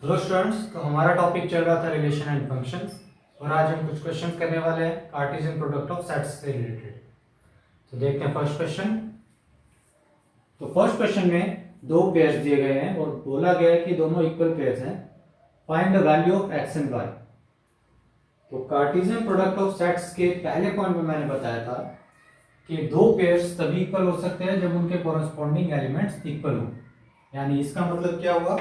Hello students, तो हमारा topic चल रहा था रिलेशन एंड फंक्शंस और आज हम कुछ क्वेश्चंस करने वाले हैं कार्टेशियन प्रोडक्ट ऑफ सेट्स से रिलेटेड। तो देखते हैं फर्स्ट क्वेश्चन। तो फर्स्ट क्वेश्चन में दो पेयर्स दिए गए हैं और बोला गया है कि दोनों इक्वल पेयर्स हैं। Find the value of x and y. तो कार्टेशियन प्रोडक्ट ऑफ सेट्स के पहले पॉइंट में मैंने बताया था कि दो पेयर्स तभी इक्वल हो सकते हैं जब उनके कॉरस्पॉन्डिंग एलिमेंट्स इक्वल हो। यानी इसका मतलब क्या हुआ,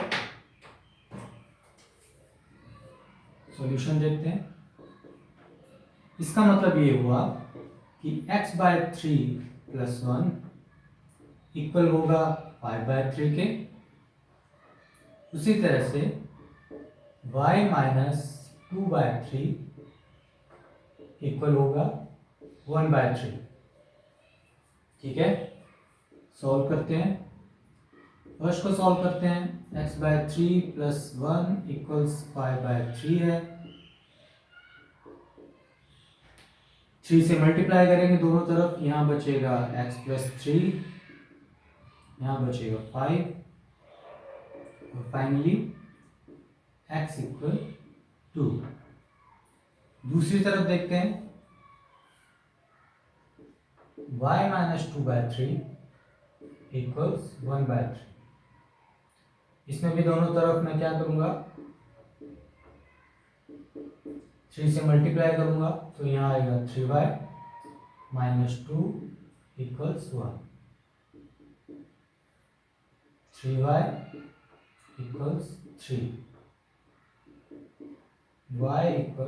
सॉल्यूशन देखते हैं। इसका मतलब ये हुआ कि x/3 + 1 इक्वल होगा 5/3 के। उसी तरह से y - 2/3 इक्वल होगा 1/3। ठीक है, सॉल्व करते हैं। फर्स्ट को सॉल्व करते हैं। x/3 + 1 = 5/3 है। 3 से मल्टीप्लाई करेंगे दोनों तरफ, यहाँ बचेगा x + 3, यहाँ बचेगा 5 और फाइनली x = 2। दूसरी तरफ देखते हैं। y - 2/3 = 1/3। इसमें भी दोनों तरफ मैं क्या करूंगा, 3 से मल्टीप्लाई करूंगा तो यहाँ आएगा 3y - 2 = 1। 3y = 3, y =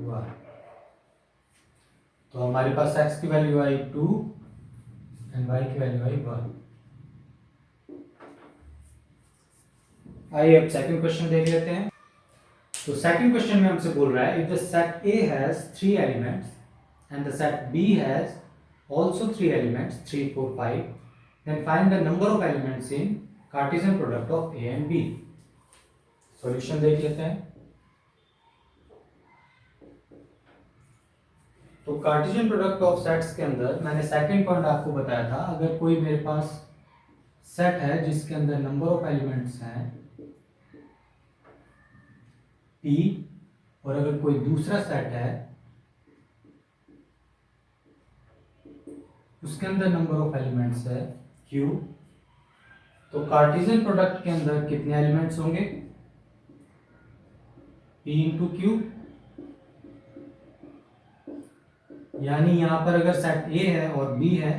1। तो हमारे पास x की वैल्यू आई 2 एंड y की वैल्यू आई 1। आइए अब सेकंड क्वेश्चन देख लेते हैं। तो सेकंड क्वेश्चन में हमसे बोल रहा है, if the set A has 3 elements and the set B has also 3 elements 3 4 5, then find the number of elements in Cartesian product of A and B। Solution देख लेते हैं। तो कार्टेशियन प्रोडक्ट ऑफ सेट्स के अंदर मैंने second point आपको बताया था, अगर कोई मेरे पास सेट है जिसके अंदर नंबर ऑफ एलिमेंट्स हैं P और अगर कोई दूसरा सेट है उसके अंदर नंबर ऑफ एलिमेंट्स है Q, तो कार्टेशियन प्रोडक्ट के अंदर कितने एलिमेंट्स होंगे, P × Q। यानी यहां पर अगर सेट A है और B है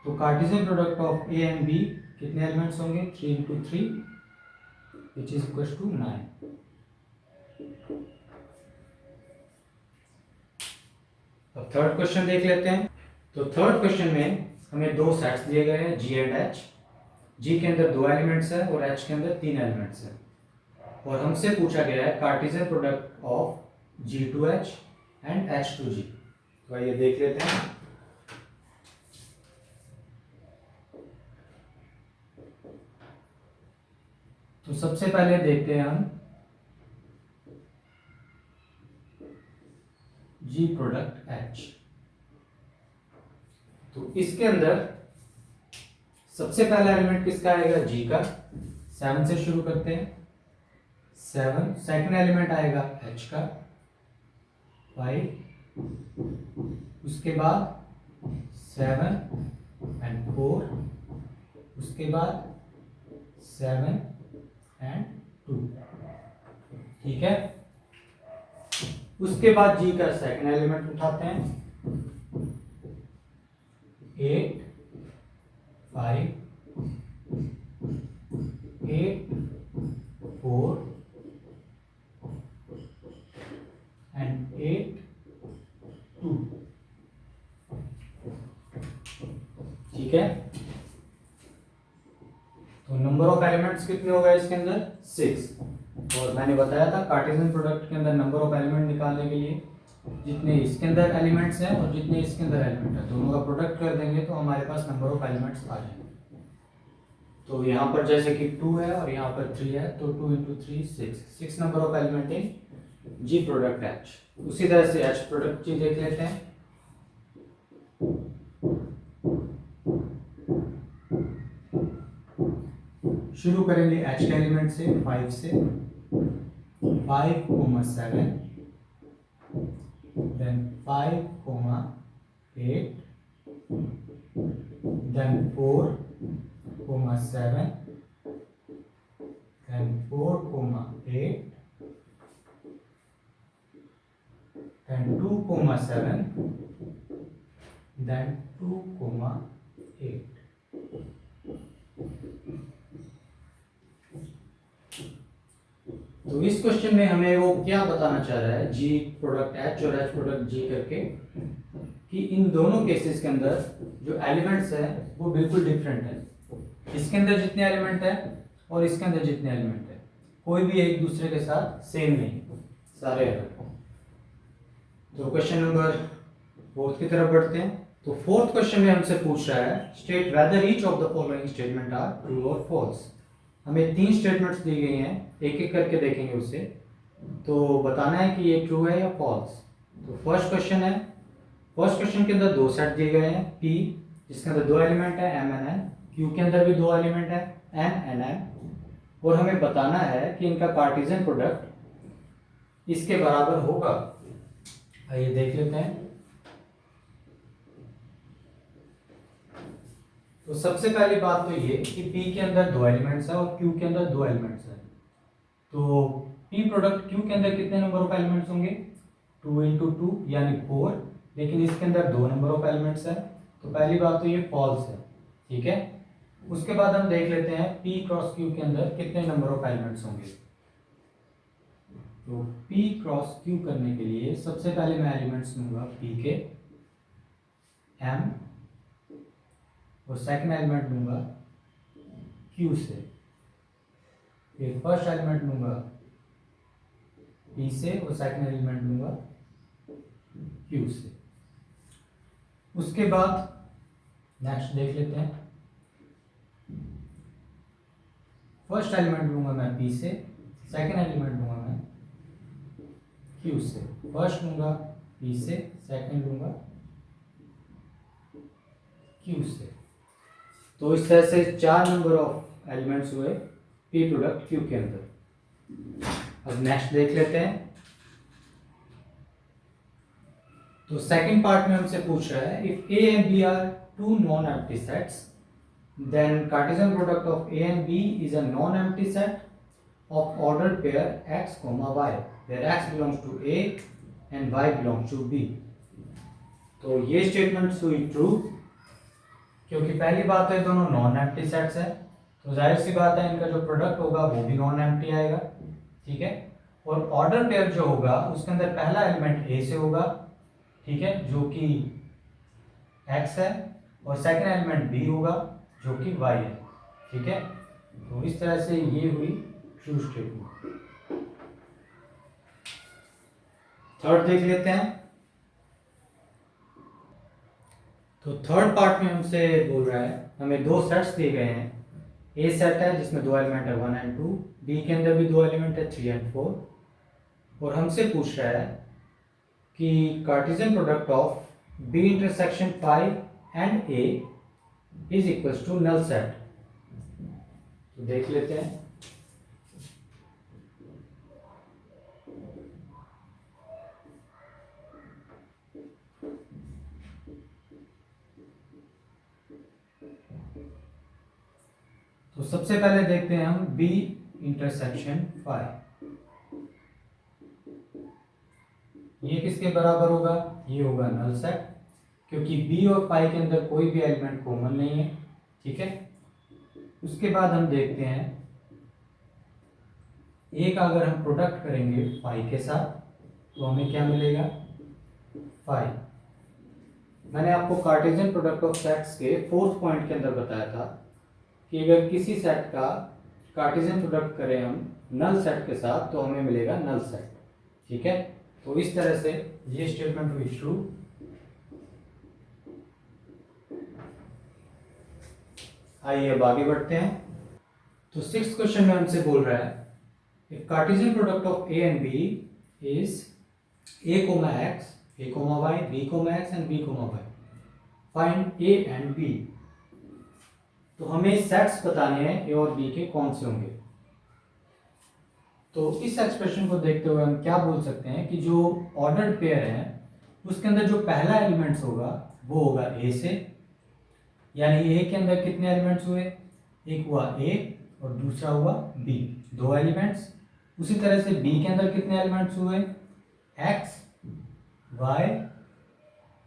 तो Cartesian product of A and B कितने एलिमेंट्स होंगे, 3 × 3 which is equals to 9। अब थर्ड क्वेश्चन देख लेते हैं। तो थर्ड क्वेश्चन में हमें दो सेट्स दिए गए हैं G एंड H। G के अंदर 2 एलिमेंट्स है और H के अंदर 3 एलिमेंट्स है और हमसे पूछा गया है Cartesian product of G2H and H2G। तो आइए देख लेते हैं। तो सबसे पहले देखते हैं हम G प्रोडक्ट H। तो इसके अंदर सबसे पहला एलिमेंट किसका आएगा, G का। 7 से शुरू करते हैं, 7। सेकंड एलिमेंट आएगा H का 5, उसके बाद 7 एंड 4, उसके बाद 7 एंड 2। ठीक है, उसके बाद G का सेकंड एलिमेंट उठाते हैं, 8 5 8 4 एंड 8 2। ठीक है, तो नंबर ऑफ एलिमेंट्स कितने हो गए इसके अंदर, 6। और मैंने बताया था कार्टेशियन प्रोडक्ट के अंदर नंबर ऑफ एलिमेंट निकालने के लिए जितने इसके अंदर एलिमेंट्स हैं और जितने इसके अंदर एलिमेंट है दोनों का प्रोडक्ट कर देंगे तो हमारे पास नंबर ऑफ एलिमेंट्स आ जाएंगे। तो यहाँ पर जैसे कि 2 है और यहाँ पर 3 है तो 2 × 3 6 number of element in G product H। उसी तरह से H प्रोडक्ट जी देख लेते हैं। शुरू करेंगे H के एलिमेंट से 5 से। 5, 7, then 5, 8, then 4, 7, then 4, 8, then 2, 7, then 2, 8. तो इस क्वेश्चन में हमें वो क्या बताना चाह रहा है, जी प्रोडक्ट एच और एच प्रोडक्ट जी करके, कि इन दोनों केसेस के अंदर जो एलिमेंट्स है वो बिल्कुल डिफरेंट है। इसके अंदर जितने एलिमेंट है और इसके अंदर जितने एलिमेंट है, कोई भी एक दूसरे के साथ सेम नहीं, सारे अलग। तो क्वेश्चन नंबर 4 की तरफ बढ़ते हैं। तो फोर्थ क्वेश्चन में हमसे पूछ रहा है, state whether each of the following statement are true और फॉल्स। हमें 3 स्टेटमेंट्स दी गई हैं, एक एक करके देखेंगे उसे, तो बताना है कि ये ट्रू है या फॉल्स। तो फर्स्ट क्वेश्चन है, फर्स्ट क्वेश्चन के अंदर 2 सेट दिए गए हैं, पी जिसके अंदर 2 एलिमेंट है एम एन एन, क्यू के अंदर भी 2 एलिमेंट है एन एन एन, और हमें बताना है कि इनका कार्टेशियन प्रोडक्ट इसके बराबर होगा। आइए देख लेते हैं। तो सबसे पहली बात तो ये कि P के अंदर 2 एलिमेंट्स है और Q के अंदर 2 एलिमेंट्स है। तो P प्रोडक्ट Q के अंदर कितने नंबर ऑफ एलिमेंट्स होंगे? 2 × 2 यानी 4, लेकिन इसके अंदर 2 नंबर ऑफ एलिमेंट्स है। तो पहली बात तो ये फॉल्स है, ठीक है। उसके बाद हम देख लेते हैं P क्रॉस Q के अंदर कितने नंबर ऑफ एलिमेंट्स होंगे। तो P क्रॉस Q करने के लिए सबसे पहले मैं एलिमेंट्स लूंगा P के M, और सेकंड एलिमेंट लूंगा Q से, फिर फर्स्ट एलिमेंट लूंगा P से और सेकंड एलिमेंट लूंगा Q से। उसके बाद नेक्स्ट देख लेते हैं। फर्स्ट एलिमेंट लूंगा मैं P से, सेकंड एलिमेंट लूंगा मैं Q से। फर्स्ट लूंगा P से, सेकंड लूंगा Q से। तो इस तरह से 4 नंबर ऑफ एलिमेंट्स हुए P प्रोडक्ट Q के अंदर। अब नेक्स्ट देख लेते हैं। तो सेकंड पार्ट में हमसे पूछ रहा है, if A and B are 2 non-empty sets, then Cartesian product of A and B is a non-empty set of ordered pair x, y, where x belongs to A and y belongs to B। तो ये statement हुई true, क्योंकि पहली बात है दोनों non empty sets है, तो जाहिर सी बात है इनका जो प्रोडक्ट होगा वो भी नॉन एम्प्टी आएगा, ठीक है। और ऑर्डर पेयर जो होगा उसके अंदर पहला एलिमेंट A से होगा, ठीक है, जो कि x है, और सेकंड एलिमेंट B होगा जो कि y है, ठीक है। तो इस तरह से ये हुई ट्रू स्टेटमेंट। थर्ड देख लेते हैं। तो थर्ड पार्ट में हमसे बोल रहा है, हमें 2 सेट्स दिए गए हैं। ए सेट है जिसमें 2 एलिमेंट है 1 और 2, बी के अंदर भी 2 एलिमेंट है 3 और 4, और हमसे पूछ रहा है कि Cartesian product of B intersection 5 and A is equals to null set. तो देख लेते हैं। तो सबसे पहले देखते हैं हम B इंटरसेक्शन 5, ये किसके बराबर होगा? ये होगा नल सेट, क्योंकि B और 5 के अंदर कोई भी एलिमेंट कॉमन नहीं है, ठीक है। उसके बाद हम देखते हैं, एक अगर हम प्रोडक्ट करेंगे 5 के साथ तो हमें क्या मिलेगा? 5। मैंने आपको कार्टेशियन प्रोडक्ट ऑफ सेट्स के 4th पॉइंट के अंदर बताया था कि अगर किसी सेट का कार्टेशियन प्रोडक्ट करें हम नल सेट के साथ तो हमें मिलेगा नल सेट, ठीक है। तो इस तरह से ये स्टेटमेंट हुई ट्रू। आइए अब आगे बढ़ते हैं। तो 6th क्वेश्चन में हमसे बोल रहा है, if Cartesian product of A and B is a, x, a, y, b, x and b, y, find a and b। तो हमें सेट्स बताने हैं ए और बी के कौन से होंगे। तो इस एक्सप्रेशन को देखते हुए हम क्या बोल सकते हैं कि जो ऑर्डर्ड पेयर है उसके अंदर जो पहला एलिमेंट्स होगा वो होगा ए से, यानी ए के अंदर कितने एलिमेंट्स हुए, एक हुआ ए और दूसरा हुआ बी, दो एलिमेंट्स। उसी तरह से बी के अंदर कितने एलिमेंट्स हुए, x y,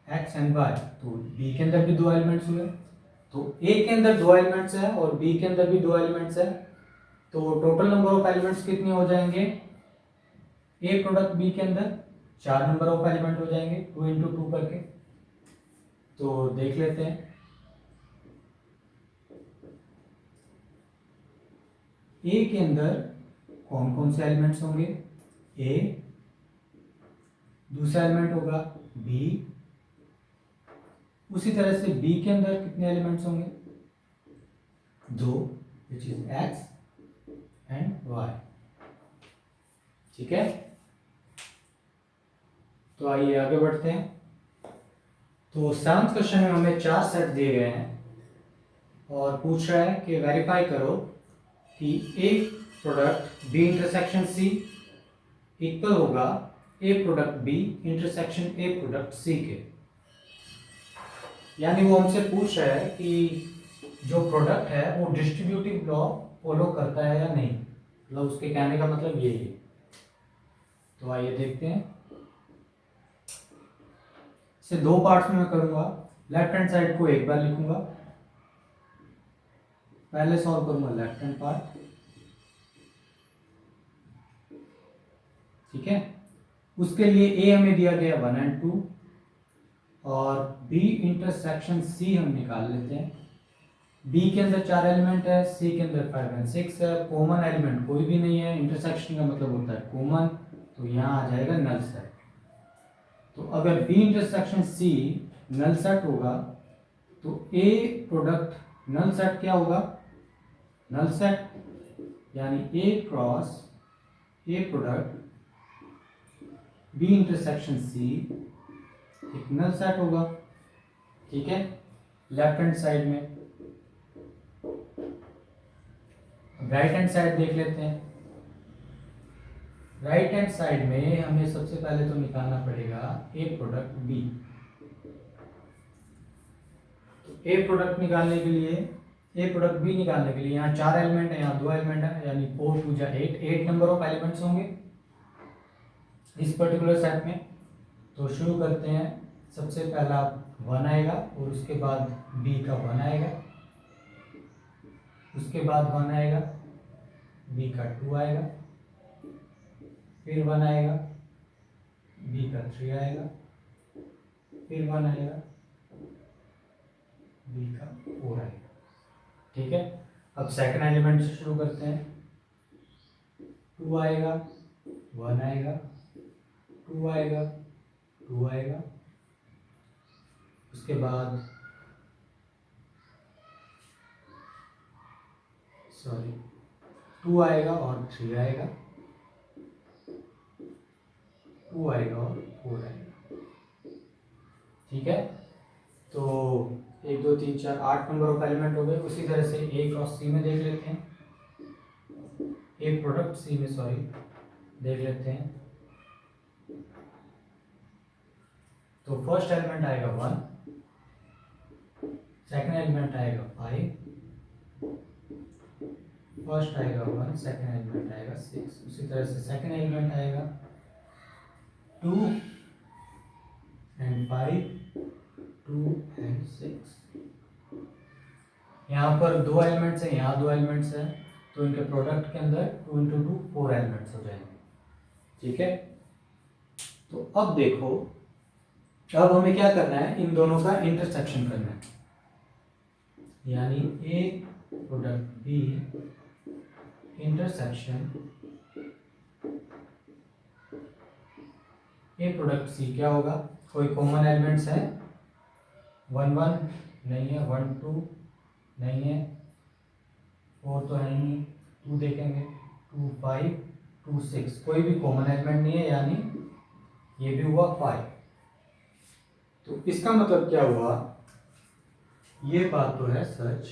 x and y, तो बी के अंदर भी दो एलिमेंट्स हुए। तो ए के अंदर दो एलिमेंट्स है और बी के अंदर भी दो एलिमेंट्स है, तो टोटल नंबर ऑफ एलिमेंट्स कितने हो जाएंगे, ए प्रोडक्ट बी के अंदर 4 नंबर ऑफ एलिमेंट हो जाएंगे 2 इंटू 2 करके। तो देख लेते हैं, ए के अंदर कौन कौन से एलिमेंट्स होंगे, ए, दूसरा एलिमेंट होगा बी, उसी तरह से बी के अंदर कितने एलिमेंट्स होंगे, दो, which is x and y. ठीक है, तो आइए आगे बढ़ते हैं। तो 7th क्वेश्चन में हमें 4 सेट दिए गए हैं और पूछ रहा है कि वेरीफाई करो कि A product B intersection C equal होगा A product B intersection A product C के। यानी वो हमसे पूछ रहा है कि जो प्रोडक्ट है वो डिस्ट्रीब्यूटिव लॉ फॉलो करता है या नहीं, मतलब उसके कहने का मतलब यही है। तो आइए देखते हैं, इसे दो पार्ट्स में मैं करूंगा। लेफ्ट हैंड साइड को एक बार लिखूंगा, पहले सॉल्व करूंगा लेफ्ट हैंड पार्ट, ठीक है। उसके लिए ए हमें दिया गया 1 एंड 2 और बी इंटरसेक्शन सी हम निकाल लेते हैं। बी के अंदर 4 एलिमेंट है, सी के अंदर 5 एंड 6 है, कॉमन एलिमेंट कोई भी नहीं है, इंटरसेक्शन का मतलब होता है कॉमन, तो यहाँ आ जाएगा नल सेट। तो अगर B intersection C null set होगा तो ए प्रोडक्ट नल सेट क्या होगा, नल सेट, यानी A cross A product B intersection C एक नल सेट होगा। ठीक है, लेफ्ट हैंड साइड में। राइट हैंड साइड देख लेते हैं। राइट हैंड साइड में हमें सबसे पहले तो निकालना पड़ेगा ए प्रोडक्ट बी। तो ए प्रोडक्ट निकालने के लिए, ए प्रोडक्ट बी निकालने के लिए यहाँ 4 एलिमेंट है, यहाँ 2 एलिमेंट है, यानी 4 2 जा 8 नंबर ऑफ एलिमेंट्स होंगे इस पर्टिकुलर सेट में। तो शुरू करते हैं, सबसे पहला 1 आएगा और उसके बाद बी का 1 आएगा, उसके बाद 1 आएगा, बी का 2 आएगा, फिर 1 आएगा, बी का 3 आएगा, फिर 1 आएगा, बी का 4 आएगा। ठीक है, अब सेकंड एलिमेंट से शुरू करते हैं। 2 आएगा, 1 आएगा, 2 आएगा, 2 आएगा, उसके बाद सॉरी 2 आएगा और 3 आएगा, 2 आएगा और 4 आएगा। ठीक है, तो 1 2 3 4 8 नंबर ऑफ एलिमेंट हो गए। उसी तरह से ए क्रॉस सी में देख लेते हैं, ए प्रोडक्ट सी में सॉरी देख लेते हैं। तो फर्स्ट एलिमेंट आएगा 1, सेकंड एलिमेंट आएगा 5, फर्स्ट आएगा 1, सेकंड एलिमेंट आएगा 6, उसी तरह से सेकंड एलिमेंट आएगा 2 एंड 5, 2 एंड 6। यहाँ पर 2 एलिमेंट्स हैं, यहाँ 2 एलिमेंट्स हैं, तो इनके प्रोडक्ट के अंदर 2 इंटू 2 4 एलिमेंट्स हो जाएंगे। ठीक है, तो अब देखो, अब हमें क्या करना है, इन दोनों का इंटरसेक्शन करना है, यानी A product B intersection A product C क्या होगा। कोई कॉमन एलिमेंट्स है, 1 1 नहीं है, 1 2 नहीं है, 4 तो है नहीं, 2 देखेंगे, 2 5 2 6, कोई भी कॉमन एलिमेंट नहीं है, यानी ये भी हुआ 5। तो इसका मतलब क्या हुआ, ये बात तो है सच,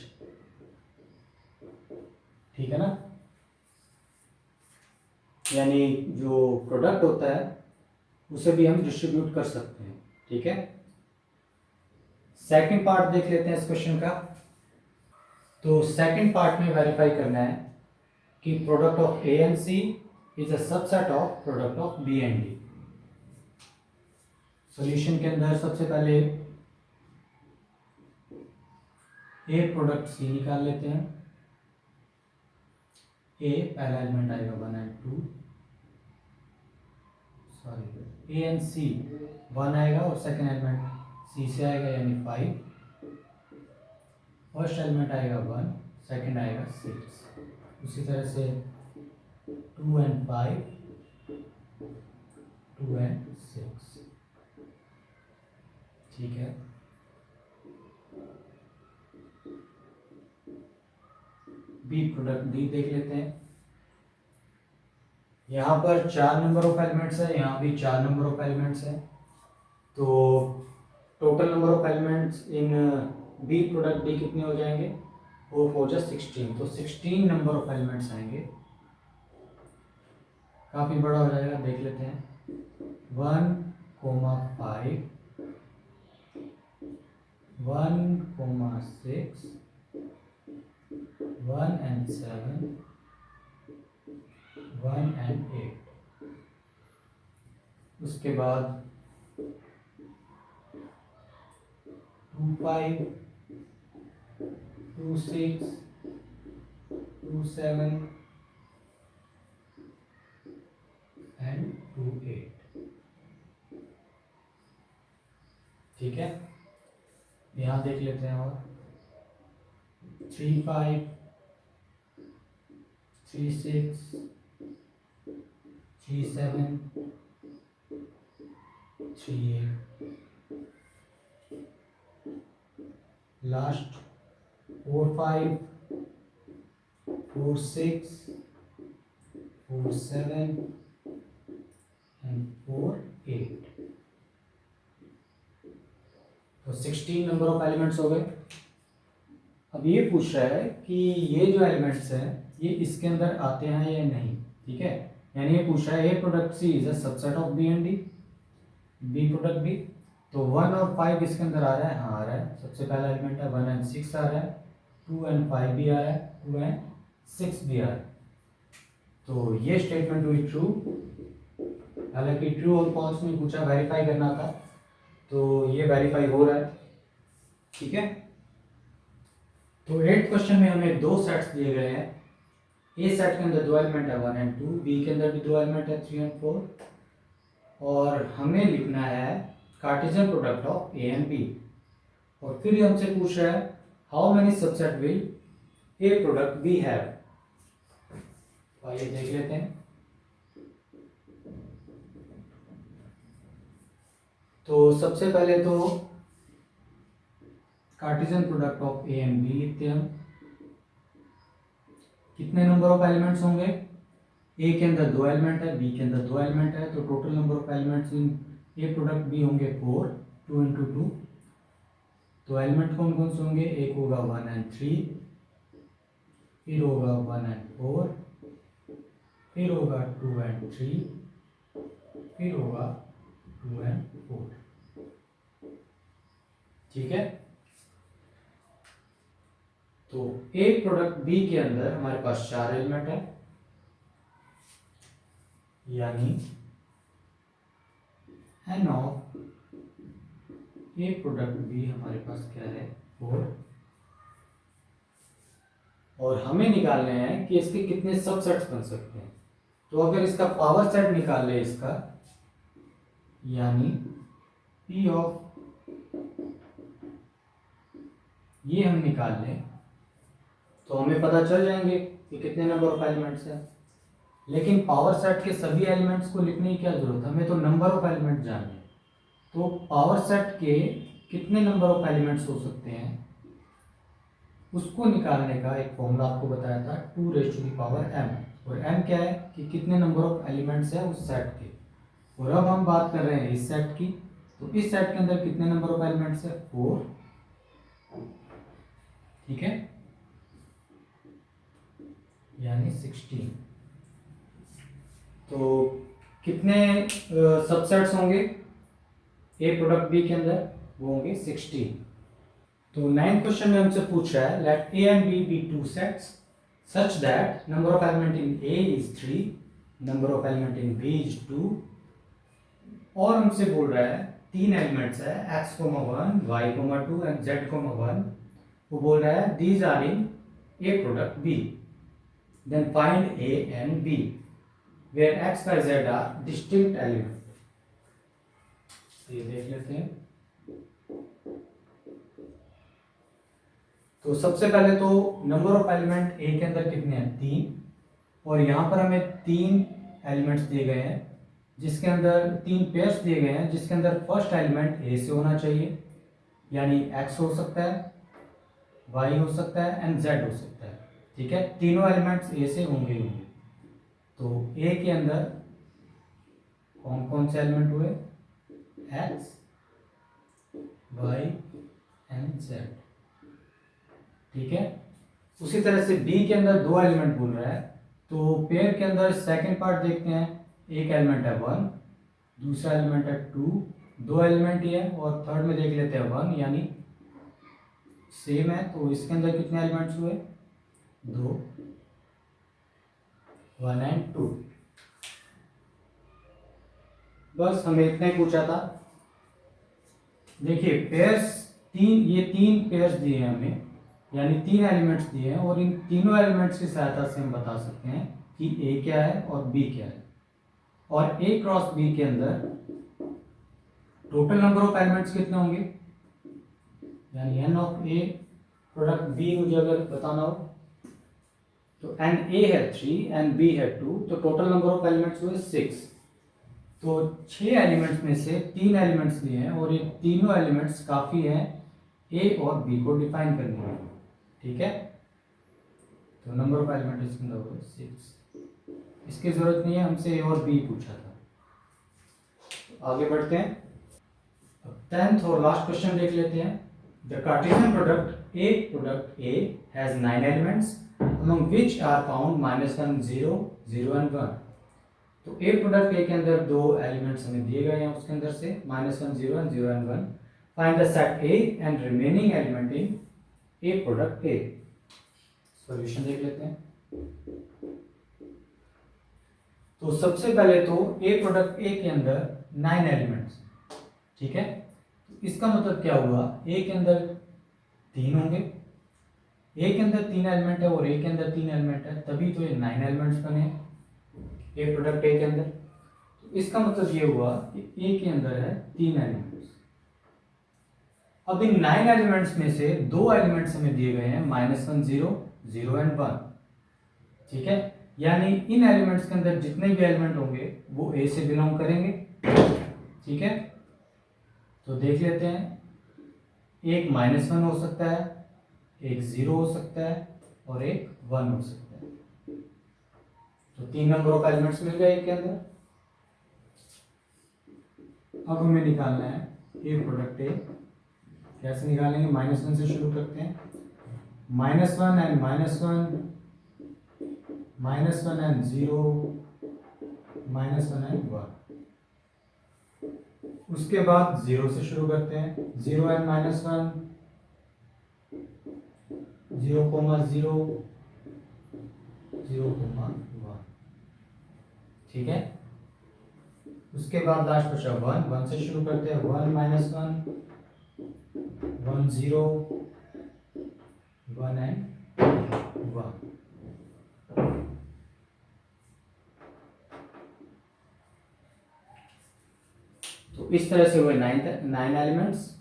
ठीक है ना। यानी जो प्रोडक्ट होता है उसे भी हम डिस्ट्रीब्यूट कर सकते हैं। ठीक है, सेकंड पार्ट देख लेते हैं इस क्वेश्चन का। तो सेकंड पार्ट में वेरीफाई करना है कि product of A and C is a subset of product of B and D. Solution के अंदर सबसे पहले ए प्रोडक्ट सी निकाल लेते हैं। ए पहला एलिमेंट आएगा 1 एंड 2, सॉरी ए एंड सी 1 आएगा और सेकेंड एलिमेंट सी से आएगा यानी 5। फर्स्ट एलिमेंट आएगा 1, सेकेंड आएगा 6। उसी तरह से 2 एंड 5, 2 एंड 6। ठीक है, बी प्रोडक्ट डी देख लेते हैं। यहाँ पर 4 नंबर ऑफ एलिमेंट्स है, यहाँ भी 4 नंबर ऑफ एलिमेंट्स है। तो total number of elements in B product D कितने हो जाएंगे? वो हो जाए 16। तो 16 नंबर ऑफ एलिमेंट्स आएंगे, काफ़ी बड़ा हो जाएगा। देख लेते हैं 1, 5, 1, 6, 1 and 7, 1 and 8। उसके बाद 2, 5, 2, 6, 2, 7 and 2, 8। ठीक है, यहाँ देख लेते हैं और 3, 5, 3, 6, 3, 7, 3, 8। Last 4, 5, 4, 6, 4, 7 and 4, 8। तो 16 नंबर ऑफ एलिमेंट्स हो गए। अब ये पूछ रहा है कि ये जो एलिमेंट्स हैं ये इसके अंदर आते हैं या नहीं। ठीक है, यानी ये पूछ रहा है A product C is a subset of B and D, B product B. तो 1 और 5 इसके अंदर आ रहा है, हाँ आ रहा है। सबसे पहला एलिमेंट है 1 एंड 6 आ रहा है, 2 एंड 5 भी आ रहा है, 2 एंड 6 भी आ रहा है। तो ये स्टेटमेंट हुई ट्रू। हालांकि ट्रू और फॉल्स में पूछा, वेरीफाई करना था, तो ये वेरीफाई हो रहा है। ठीक है, तो 8 क्वेश्चन में हमें 2 सेट्स दिए गए हैं। ए सेट के अंदर 2 एलिमेंट है 1 एंड 2, बी के अंदर भी 2 एलिमेंट है 3 एंड 4। और हमें लिखना है Cartesian product of A and B. और फिर हमसे पूछ रहा है how many subset will A product B have. आइए देख लेते हैं। तो सबसे पहले तो Cartesian product of A and B लिखते हैं हम। कितने नंबर ऑफ एलिमेंट्स होंगे? ए के अंदर 2 एलिमेंट है, बी के अंदर 2 एलिमेंट है, तो total number of elements in A product B होंगे 4, 2 इंटू 2। तो एलिमेंट कौन कौन से होंगे? एक होगा 1 एंड 3, फिर होगा 1 एंड 4, फिर होगा 2 एंड 3, फिर होगा 2 एंड 4। ठीक है, तो ए प्रोडक्ट बी के अंदर हमारे पास 4 एलिमेंट है, यानी n of A product B हमारे पास क्या है? 4। और हमें निकालने हैं कि इसके कितने सबसेट्स बन सकते हैं। तो अगर इसका पावर सेट निकाल ले इसका, यानी पी ऑफ ये हम निकाल लें, तो हमें पता चल जाएंगे कि कितने नंबर ऑफ एलिमेंट्स हैं। लेकिन पावर सेट के सभी एलिमेंट्स को लिखने की क्या जरूरत है, हमें तो नंबर ऑफ एलिमेंट जानने हैं। तो पावर सेट के कितने नंबर ऑफ एलिमेंट्स हो सकते हैं उसको निकालने का एक फॉर्मूला आपको बताया था, 2⁻m। और m क्या है कि कितने नंबर ऑफ एलिमेंट्स है उस सेट के। और अब हम बात कर रहे हैं इस सेट की, तो इस सेट के अंदर कितने नंबर ऑफ एलिमेंट्स है? 4। ठीक है, यानी 16। तो कितने सबसेट्स होंगे ए प्रोडक्ट बी के अंदर? वो होंगे 16। तो 9th क्वेश्चन में हमसे पूछ रहा है let A and B be two sets such that number of element in A is 3, number of element in B is 2, और हमसे बोल रहा है तीन एलिमेंट्स है x, 1, y, 2 एंड z, 1। वो बोल रहा है these are in A product B, then find A and B where x by z आर डिस्टिंक्ट एलिमेंट। ये देख लेते हैं। तो सबसे पहले तो नंबर ऑफ एलिमेंट ए के अंदर कितने हैं? 3, और यहाँ पर हमें 3 एलिमेंट्स दिए गए हैं जिसके अंदर 3 पेयर्स दिए गए हैं जिसके अंदर फर्स्ट एलिमेंट ए से होना चाहिए, यानी x हो सकता है, y हो सकता है एंड z हो सकता है। ठीक है, तीनों एलिमेंट्स ए से होंगे ही होंगे। तो ए के अंदर कौन कौन से एलिमेंट हुए? x, y and z। ठीक है, उसी तरह से बी के अंदर 2 एलिमेंट बोल रहा है, तो पेयर के अंदर सेकंड पार्ट देखते हैं। एक एलिमेंट है 1, दूसरा एलिमेंट है 2, 2 एलिमेंट ही है, और थर्ड में देख लेते हैं 1, यानी सेम है। तो इसके अंदर कितने एलिमेंट्स हुए? 2, 1 एंड 2। बस हमें इतना ही पूछा था। देखिए पेयर्स ये 3 पेयर्स दिए हैं हमें, यानी 3 एलिमेंट्स दिए हैं, और इन तीनों एलिमेंट्स की सहायता से हम बता सकते हैं कि ए क्या है और बी क्या है। और ए क्रॉस बी के अंदर टोटल नंबर ऑफ एलिमेंट्स कितने होंगे, यानी n of A product B मुझे अगर बताना हो तो एन ए है 3 एंड बी है 2, तो टोटल नंबर ऑफ एलिमेंट्स हुए 6। तो 6 एलिमेंट्स में से 3 एलिमेंट्स दिए हैं, और ये तीनों एलिमेंट्स काफ़ी हैं ए और बी को डिफाइन करने के लिए। ठीक है, तो नंबर ऑफ एलिमेंट इसके अंदर हुए 6। इसकी जरूरत नहीं है, हमसे ए और बी पूछा था। तो आगे बढ़ते हैं। अब 10th और लास्ट क्वेश्चन देख लेते हैं। The Cartesian product A has 9 elements among which are found -1, 0, 0 and 1। तो ए प्रोडक्ट ए के अंदर 2 एलिमेंट्स हमें दिए गए हैं, उसके अंदर से -1, 0 and 0 and 1। Find the set A and remaining element in A product A. Solution देख लेते हैं। तो सबसे पहले तो ए प्रोडक्ट ए के अंदर 9 एलिमेंट्स। ठीक है, तो इसका मतलब क्या हुआ? ए के अंदर 3 होंगे, ए के अंदर 3 एलिमेंट है और ए के अंदर 3 एलिमेंट है, तभी तो ये 9 एलिमेंट्स बने ए प्रोडक्ट ए के अंदर। तो इसका मतलब ये हुआ कि ए के अंदर है 3 एलिमेंट्स। अब इन 9 एलिमेंट्स में से 2 एलिमेंट्स हमें दिए गए हैं -1, 0, 0 एंड 1। ठीक है, यानी इन एलिमेंट्स के अंदर जितने भी एलिमेंट होंगे वो ए से बिलोंग करेंगे। ठीक है, तो देख लेते हैं। एक -1 हो सकता है, एक 0 हो सकता है और एक 1 हो सकता है। तो 3 नंबर ऑफ एलिमेंट्स मिल गए एक के अंदर। अब हमें निकालना है ए प्रोडक्ट ए। कैसे निकालेंगे? -1 से शुरू करते हैं। -1 एंड -1, -1 एंड 0, -1 एंड 1। उसके बाद 0 से शुरू करते हैं। 0 एंड -1, 0, 0, 0, 1। ठीक है, उसके बाद लास्ट बचा 1 से शुरू करते हैं। 1, -1, 1, 0, 1 एंड 1। तो इस तरह से हुए 9 एलिमेंट्स।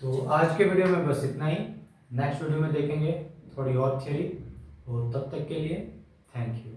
तो आज के वीडियो में बस इतना ही। नेक्स्ट वीडियो में देखेंगे थोड़ी और थ्योरी, और तब तक के लिए थैंक यू।